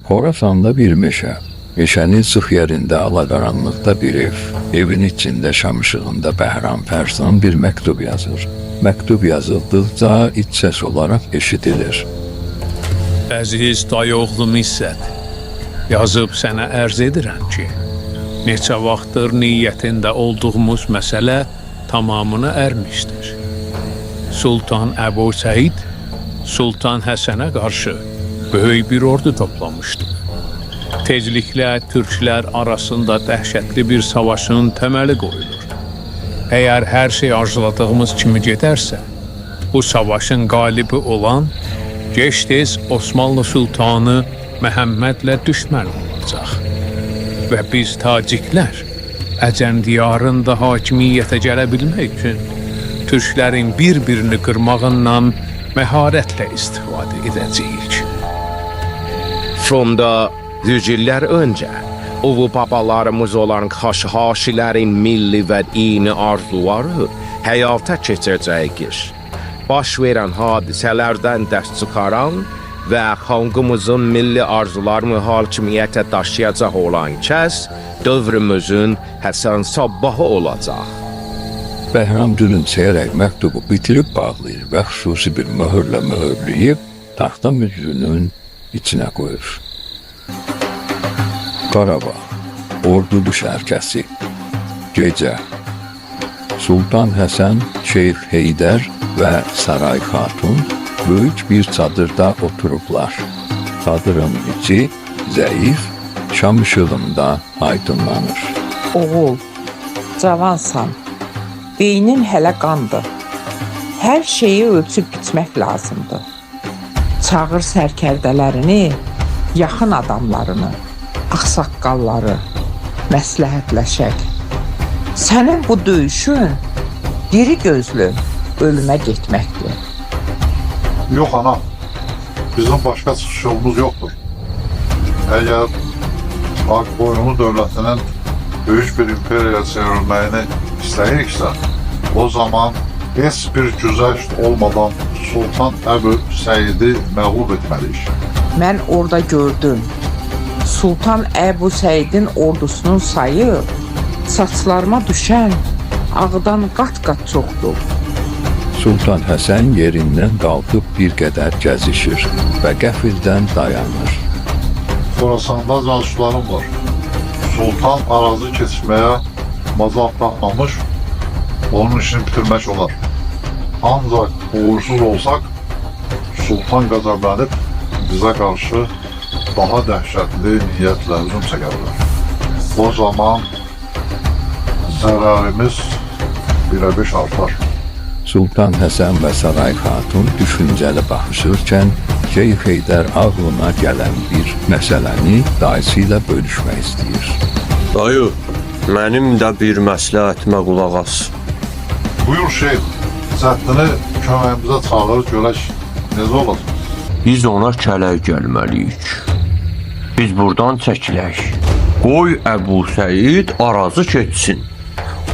Xorasanda bir meşə. Meşənin sıx yerində alaqaranlıqda bir ev. Evin içində şam ışığında Bəhram Pərsan bir məktub yazır. Məktub yazıldıqca iç səs olaraq eşidilir. Əziz dayıoğlum İzzət, yazıb sənə ərz edirəm ki, neçə vaxtdır niyyətində olduğumuz məsələ tamamına ərmişdir. Sultan Əbu Səid, Sultan Həsənə qarşı böyük bir ordu toplamışdı. Tezliklə türklər arasında dəhşətli bir savaşın təməli qoyulur. Əgər hər şey arzuladığımız kimi gedərsə, bu savaşın qalibi olan gec-tez Osmanlı Sultanı Məhəmmədlə düşmən olacaq. Və biz taciklər Əcəm diyarında hakimiyyətə gələ bilmək üçün türklərin bir-birini qırmağından məharətlə istifadə edəcəyik. Funda 100 illər öncə ulu babalarımız olan Haşhaşilərin milli və dini arzuları həyata keçəcəkdir. Baş verən hadisələrdən dərs çıxaran və xalqımızın milli arzularını hakimiyyətə daşıyacaq olan kəs dövrümüzün Həsən Sabbahı olacaq. Bəhram gülümsəyərək məktubu bitirib bağlayır və xüsusi bir möhürlə möhürləyib taxta mücrünün içinə qoyur. Qarabağ, ordu düşərkəsi, gecə. Sultan Həsən, Şeyx Heydər və Saray Xatun böyük bir çadırda oturublar. Çadırın içi zəif, şam ışığında aydınlanır. Oğul, cavansan, beynin hələ qandır. Hər şeyi ölçüb biçmək lazımdır. Çağır sərkərdələrini, yaxın adamlarını, ağsaqqalları, məsləhətləşək. Sənin bu döyüşün diri gözlü ölümə getməkdir. Yox ana, bizim başqa çıxış yolumuz yoxdur. Əgər Akboyunlu dövlətinin böyük bir imperiyaya çevrilməyini istəyiriksə, o zaman heç bir güzəşt olmadan Sultan Əbu Səidi məğlub etməliyik. Mən orada gördüm. Sultan Əbu Səidin ordusunun sayı saçlarıma düşən ağdan qat-qat çoxdur. Sultan Həsən yerindən qalxıb bir qədər gəzişir və qəfildən dayanır. Xorasanda casuslarım var. Sultan arazı keçməyə macal tapmamış, onun işini bitirmək olar. Ancaq uğursuz olsaq, Sultan qəzəblənib bizə qarşı daha dəhşətli niyyətlə hücum çəkə bilər. O zaman zərərimiz 1-ə 5 artar. Sultan Həsən və Saray Xatun düşüncəli baxışırkən Şeyx Heydər ağlına gələn bir məsələni dayısı ilə bölüşmək istəyir. Dayı, mənim də bir məsləhətimə qulaq as. Buyur şeyh, cəddini köməyimizə çağır, görək necə olacaq? Biz ona kələk gəlməliyik. Biz buradan çəkilək. Qoy Əbu Səid arazı keçsin.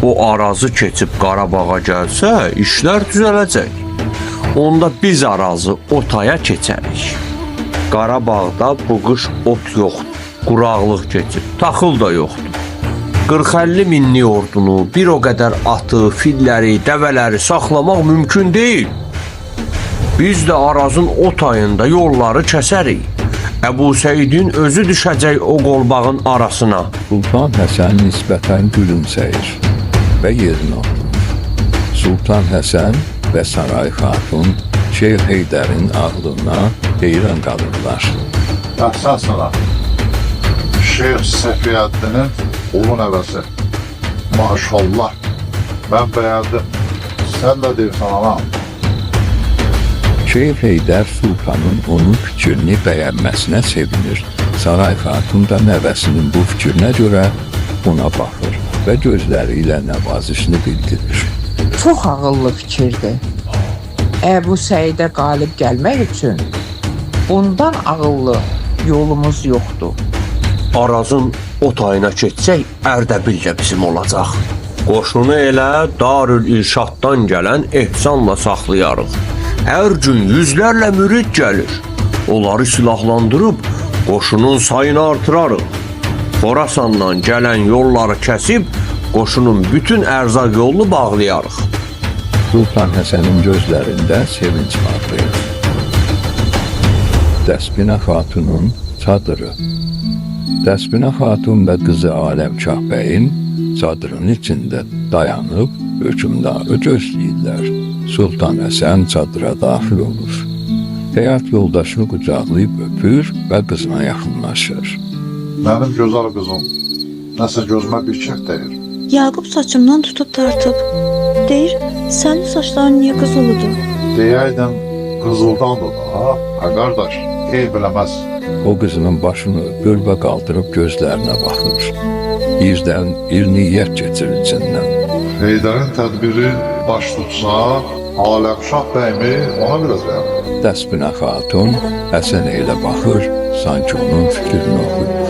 O arazı keçib Qarabağa gəlsə, işlər düzələcək. Onda biz arazı otaya keçərik. Qarabağda bu qış ot yoxdur, quraqlıq keçib, taxıl da yoxdur. 40-50 minlik ordunu, bir o qədər atı, filləri, dəvələri saxlamaq mümkün deyil. Biz də arazın ot ayında yolları kəsərik. Əbu Səidin özü düşəcək o qolbağın arasına. Sultan Həsən nisbətən gülümsəyir və yerinə oturur. Sultan Həsən və Saray Xatun Şeyx Heydərin ağlına heyran qalırlar. Əhsən sana, Şeyx Səfiyyəddinin ulu nəvəsi. Maşallah, mən bəyəndim. Sən də deyirsən ana. Şeyx Heydər Sultanın onun fikrini bəyənməsinə sevinir. Saray Xatun da nəvəsinin bu fikrinə görə ona baxır və gözləri ilə nəvazişini bildirir. Çox ağıllı fikirdir. Əbu Səidə qalib gəlmək üçün bundan ağıllı yolumuz yoxdur. Arazın o tayına keçsək, Ərdəbil də bizim olacaq. Qoşunu elə Darül İrşaddan gələn ehsanla saxlayarıq. Hər gün yüzlərlə mürid gəlir. Onları silahlandırıb Qoşunun sayını artırarıq. Xorasandan gələn yolları kəsib, qoşunun bütün ərzaq yolunu bağlayarıq. Sultan Həsənin gözlərində sevinç vardı. Dəsbinə Xatunun çadırı. Dəsbinə Xatun və qızı Aləmşah bəyin çadırın içində dayanıb hökmdarı gözləyirlər. Sultan Həsən çadıra daxil olur. Həyat yoldaşını qucaqlayıb öpür və qızına yaxınlaşır. Mənim gözəl qızım, nəsə gözümə bir kef deyir. Yaqub saçımdan tutub tartıb. Deyir, sənin saçların niyə qızılıdır? Deyəydin, qızıldandır da, ha qardaş, biləməz. O qızının başını öpür və qaldırıb gözlərinə baxır. Birdən bir niyyət keçir içindən. Heydərin tədbiri baş tutsa, Aləmşah bəyimi ona biləcəyəm. Dəsbinə Xatun Həsənə elə baxır, sanki onun fikrini oxuyur.